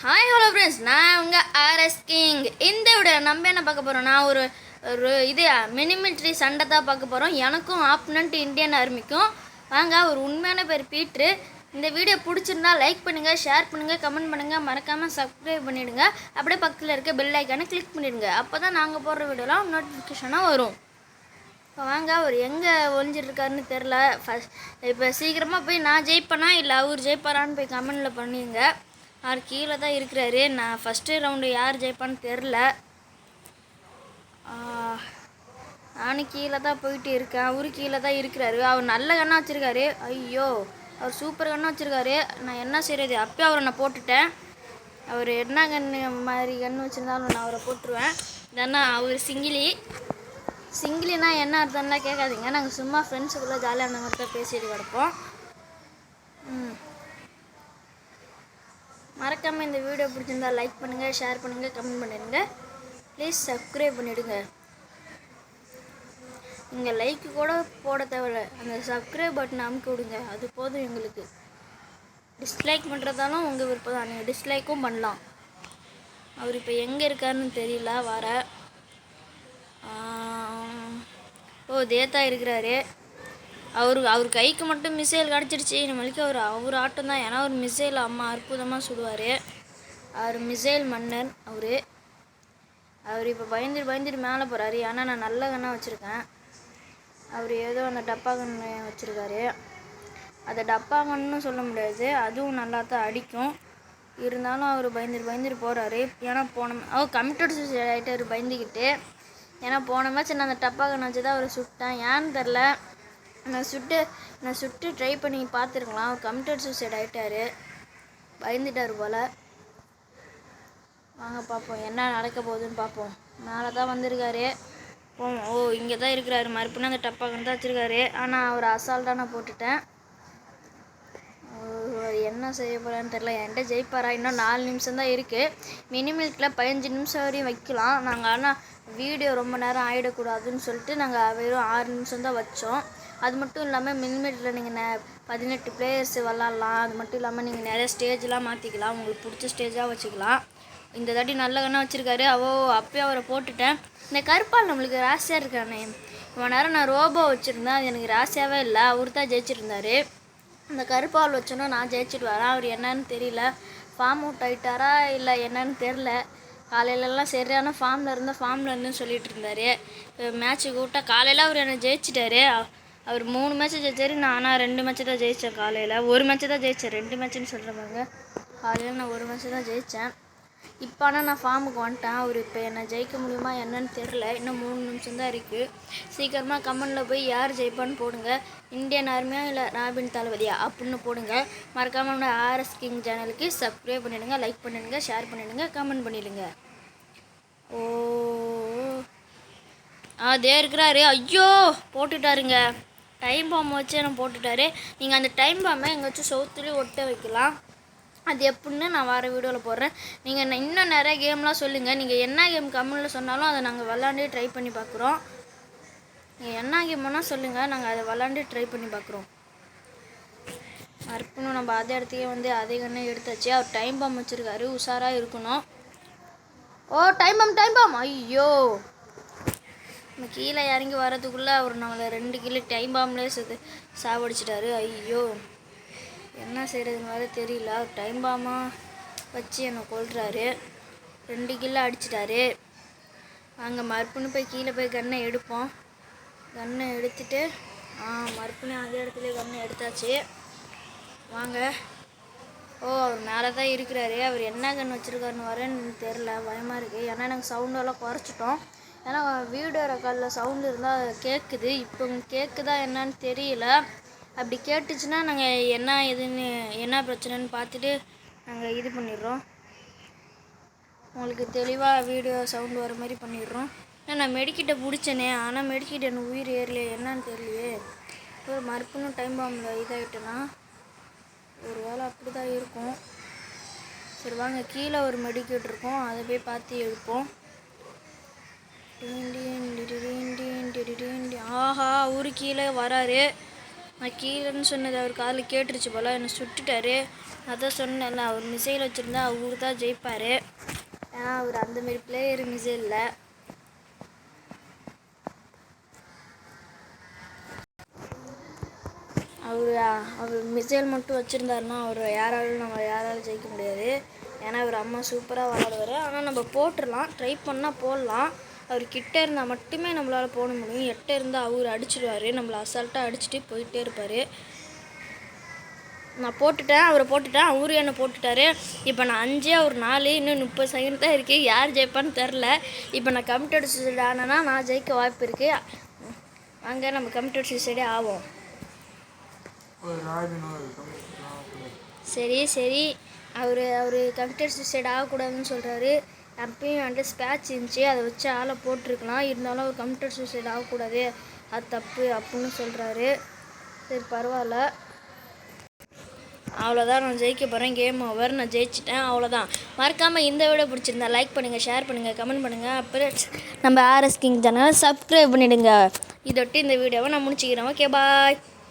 Hi hello friends, நான் உங்கள் RS king. இந்த விட நம்ம என்ன பார்க்க போகிறோம், நான் ஒரு ஒரு இது மினிமிலிட்ரி சண்டை தான் பார்க்க போகிறோம். எனக்கும் ஆப்பனண்ட் இந்தியன் ஆர்மிக்கும். வாங்க, ஒரு உண்மையான பேர் பீட்ரு. இந்த வீடியோ பிடிச்சிருந்தா லைக் பண்ணுங்கள், ஷேர் பண்ணுங்கள், கமெண்ட் பண்ணுங்கள், மறக்காமல் சப்ஸ்கிரைப் பண்ணிவிடுங்க. அப்படியே பக்கத்தில் இருக்க பெல் ஐக்கானை கிளிக் பண்ணிவிடுங்க. அப்போ தான் நாங்கள் போடுற வீடியோலாம் நோட்டிஃபிகேஷனாக வரும். இப்போ வாங்க, அவர் எங்கே ஒழிஞ்சிட்ருக்காருன்னு தெரில. இப்போ சீக்கிரமாக போய் நான் ஜெயிப்பேனா இல்லை அவர் ஜெயிப்பாரான்னு போய் கமெண்டில் பண்ணிடுங்க. அவர் கீழே தான் இருக்கிறாரு. நான் ஃபஸ்ட்டு ரவுண்டு யார் ஜெயிப்பான்னு தெரில. நானும் கீழே தான் போயிட்டு இருக்கேன். அவரு கீழே தான் இருக்கிறாரு. அவர் நல்ல கண்ணாக வச்சுருக்காரு. ஐயோ, அவர் சூப்பர் கண்ணாக வச்சுருக்காரு. நான் என்ன செய்கிறது, அப்போயே அவரை நான் போட்டுட்டேன். அவர் என்ன கன்று மாதிரி கன்று வச்சுருந்தாலும் நான் அவரை போட்டுருவேன். இல்லைன்னா அவர் சிங்கிலினா என்ன அர்த்தம்லாம் கேட்காதீங்க. நாங்கள் சும்மா ஃப்ரெண்ட்ஸுக்குள்ளே ஜாலியாக அந்த மாதிரி தான் பேசிட்டு கிடப்போம். மறக்காமல் இந்த வீடியோ பிடிச்சிருந்தா லைக் பண்ணுங்கள், ஷேர் பண்ணுங்கள், கமெண்ட் பண்ணிடுங்க. ப்ளீஸ் சப்ஸ்கிரைப் பண்ணிவிடுங்க. நீங்கள் லைக்கு கூட போட தேவையில்ல, அந்த சப்ஸ்கிரைப் பட்டனை அமுக்கி விடுங்க, அது போதும் எங்களுக்கு. டிஸ்லைக் பண்ணுறதாலும் உங்கள் விருப்பம் தான், நீங்கள் டிஸ்லைக்கும் பண்ணலாம். அவர் இப்போ எங்கே இருக்காருன்னு தெரியல. வர தேத்தா இருக்கிறாரு. அவர் கைக்கு மட்டும் மிசைல் கிடச்சிருச்சு. நம்மளுக்கு அவர் ஆட்டம் தான். ஏன்னா அவர் மிசைல் அம்மா அற்புதமாக சுடுவார். அவர் மிசைல் மன்னர். அவர் இப்போ பயந்துட்டு மேலே போகிறாரு. ஏன்னா நான் நல்ல கண்ணாக வச்சுருக்கேன். அவர் ஏதோ அந்த டப்பா கண்ணு வச்சுருக்காரு. அதை டப்பா கண்ணுன்னு சொல்ல முடியாது, அதுவும் நல்லா தான் அடிக்கும். இருந்தாலும் அவர் பயந்துட்டு போகிறாரு. ஏன்னா கமிட்டட் சூசைட் ஆகிட்டார் பயந்துக்கிட்டு. ஏன்னா போன மேட்ச் நான் அந்த டப்பா கண்ணை வச்சு தான் அவர் சுட்டேன். ஏன்னு தெரில, நான் சுட்டு ட்ரை பண்ணி பார்த்துருக்கலாம். அவர் கமிட்டட் சூசைட் ஆகிட்டார், பயந்துட்டார் போல். வாங்க பார்ப்போம் என்ன நடக்க போகுதுன்னு பார்ப்போம். மேலே தான் வந்திருக்காரு. இங்கே தான் இருக்கிறாரு. மறுபடியும் அந்த டப்பா கண்ணு தான் வச்சுருக்காரு. ஆனால் அவர் அசால்ட்டாக நான் போட்டுட்டேன். என்ன செய்ய போகிறான்னு தெரில. என்கிட்ட ஜெயிப்பாரா? இன்னும் 4 நிமிஷம் தான் இருக்குது. மினிமில்ட்டில் 15 நிமிஷம் வரையும் வைக்கலாம் நாங்கள். ஆனால் வீடியோ ரொம்ப நேரம் ஆகிடக்கூடாதுன்னு சொல்லிட்டு நாங்கள் வெறும் 6 நிமிஷம் தான் வச்சோம். அது மட்டும் இல்லாமல் மினிமில்ட்டில் நீங்கள் 18 பிளேயர்ஸ் விளாட்லாம். அது மட்டும் இல்லாமல் நீங்கள் நிறைய ஸ்டேஜ்லாம் மாற்றிக்கலாம், உங்களுக்கு பிடிச்ச ஸ்டேஜாக வச்சுக்கலாம். இந்த தாட்டி நல்ல கண்ணாக வச்சுருக்காரு. அப்போயே அவரை போட்டுட்டேன். இந்த கருப்பால் நம்மளுக்கு ராசியாக இருக்கானே, இவ்வளோ நேரம் நான் ரோபோ வச்சுருந்தேன், அது எனக்கு ராசியாகவே இல்லை. அவர் தான் ஜெயிச்சிருந்தார். அந்த கருப்பால் வச்சோன்னா நான் ஜெயிச்சுட்டு வரேன். அவர் என்னன்னு தெரியல, ஃபார்ம் அவுட் ஆகிட்டாரா இல்லை என்னன்னு தெரில. காலையிலலாம் சரியான ஃபார்மில் இருந்துன்னு சொல்லிட்டு இருந்தார். மேட்ச்சுக்கு விட்டால் காலையில் அவர் என்னை ஜெயிச்சிட்டாரு. அவர் 3 மேட்ச்சு ஜெயிச்சார். நான் 2 மேட்ச்சு தான் ஜெயித்தேன். காலையில் 1 மேட்ச்சு தான் ஜெயித்தேன். 2 மேட்ச்சுன்னு சொல்கிறேன். காலையில் நான் 1 மேட்ச்சு தான் ஜெயித்தேன். இப்போ ஆனால் நான் ஃபார்முக்கு வந்துட்டேன். அவர் இப்போ என்னை ஜெயிக்க முடியுமா என்னன்னு தெரில. இன்னும் 3 நிமிஷம் தான் இருக்குது. சீக்கிரமாக கமெண்டில் போய் யார் ஜெயிப்பான்னு போடுங்க. இந்தியன் ஆர்மியா இல்லை ராபின் தளபதியா அப்படின்னு போடுங்க. மறக்காமல் நம்ம ஆர்எஸ் கிங் சேனலுக்கு சப்ஸ்கிரைப் பண்ணிவிடுங்க, லைக் பண்ணிவிடுங்க, ஷேர் பண்ணிவிடுங்க, கமெண்ட் பண்ணிவிடுங்க. அதே இருக்கிறாரு. ஐயோ, போட்டுட்டாருங்க. டைம் பாம்பை வச்சு என்ன போட்டுட்டாரு. நீங்கள் அந்த டைம் பாம்பை எங்கேயாச்சும் சவுத்துலேயும் ஒட்ட வைக்கலாம். அது எப்படின்னு நான் வர வீடியோவில் போடுறேன். நீங்கள் இன்னும் நிறைய கேம்லாம் சொல்லுங்கள். நீங்கள் என்ன கேம் கமெண்டில் சொன்னாலும் அதை நாங்கள் விளாண்டே ட்ரை பண்ணி பார்க்குறோம். நீங்கள் என்ன கேம்னா சொல்லுங்கள், நாங்கள் அதை விளாண்டே ட்ரை பண்ணி பார்க்குறோம். மறுக்கணும் நம்ம அதே இடத்துக்கே அதே கண்ணே எடுத்தாச்சு. அவர் டைம் பாம் வச்சுருக்காரு, உஷாராக இருக்கணும். Time bomb. ஐயோ, நம்ம கீழே இறங்கி வரதுக்குள்ளே அவர் நம்மளை 2 கிலோ டைம் பாம்லேயே சாவடிச்சிட்டாரு. ஐயோ, என்ன செய்கிறதுன்னு வேறு தெரியல. டைம் பாமாக வச்சு என்னை கொள்கிறாரு. 2 கிலோ அடிச்சிட்டாரு. அங்கே மறுபடியும் போய் கீழே போய் கன்னை எடுப்போம். கன்னை எடுத்துட்டு மறுபடியும் அதே இடத்துல கன்னை எடுத்தாச்சு. வாங்க. அவர் மேலே தான் இருக்கிறாரு. அவர் என்ன கன்று வச்சுருக்காருன்னு வரேன்னு தெரில, பயமாக இருக்குது. ஏன்னா நாங்கள் சவுண்டெல்லாம் குறைச்சிட்டோம். ஏன்னா வீடியோ ரெக்கார்டில் சவுண்டு இருந்தால் கேட்குது. இப்போ கேட்குதா என்னன்னு தெரியல. அப்படி கேட்டுச்சுன்னா நாங்கள் என்ன பிரச்சனைன்னு பார்த்துட்டு நாங்கள் இது பண்ணிடுறோம். உங்களுக்கு தெளிவாக வீடியோ சவுண்டு வர மாதிரி பண்ணிடுறோம். ஏன்னா நான் மெடிக்கிட்ட பிடிச்சேனே, ஆனால் மெடிக்கிட்ட எனக்கு உயிர் ஏறலையே, என்னன்னு தெரியலையே. ஒரு மறுபடியும் டைம் பாம்பில் இதாகிட்டேன்னா ஒரு வேளை அப்படி தான் இருக்கும். சரி வாங்க, கீழே ஒரு மெடிக்கேட் இருக்கும், அதை போய் பார்த்து எடுப்போம். ஆஹா, அவரு கீழே வராரு. நான் கீழேன்னு சொன்னது அவர் காதில் கேட்டுருச்சு போல், என்னை சுட்டுட்டாரு. அதான் சொன்னேன்ல, அவர் மிசைல் வச்சுருந்தா அவரு தான் ஜெயிப்பார். ஏன்னா அவர் அந்தமாரி பிளேயர் மிசைலில். அவர் மிசைல் மட்டும் வச்சுருந்தாருன்னா நம்ம யாராலும் ஜெயிக்க முடியாது. ஏன்னா அவர் அம்மா சூப்பராக விளாடுவார். ஆனால் நம்ம போட்டுடலாம், ட்ரை பண்ணால் போடலாம். அவர் கிட்டே இருந்தால் மட்டுமே நம்மளால் போட முடியும். எட்ட இருந்தால் அவர் அடிச்சிடுவார், நம்மளை அசால்ட்டாக அடிச்சுட்டு போயிட்டே இருப்பார். நான் போட்டுட்டேன், அவரை போட்டுட்டேன், அவரு என்னை போட்டுட்டாரு. இப்போ நான் 5 அவர் 4, இன்னும் 30 செகண்ட் தான் இருக்குது. யார் ஜெயிப்பான்னு தெரில. இப்போ நான் கம்ப்யூட்டர் சூசைட் ஆனேன்னா நான் ஜெயிக்க வாய்ப்பு இருக்குது. அங்கே நம்ம கம்ப்யூட்டர் சூசைடே ஆகும். சரி அவர் கம்ப்யூட்டர் சூசைட் ஆகக்கூடாதுன்னு சொல்கிறாரு. அப்பயும் வந்துட்டு ஸ்பேட்ச் இருந்துச்சு, அதை வச்சு ஆளை போட்டிருக்கலாம். இருந்தாலும் அவர் கம்ப்யூட்டர் சூசைட் ஆகக்கூடாது, அது தப்பு அப்படின்னு சொல்கிறாரு. சரி பரவாயில்ல, அவ்வளோதான். நான் ஜெயிக்க போகிறேன். கேம் ஓவர், நான் ஜெயிச்சிட்டேன், அவ்வளோதான். மறக்காமல் இந்த வீடியோ பிடிச்சிருந்தா லைக் பண்ணுங்கள், ஷேர் பண்ணுங்கள், கமெண்ட் பண்ணுங்கள். அப்புறம் நம்ம ஆர்எஸ் கிங் சேனலை சப்ஸ்கிரைப் பண்ணிவிடுங்க. இதொட்டி இந்த வீடியோவை நான் முடிச்சுக்கிறேன். Okay bye.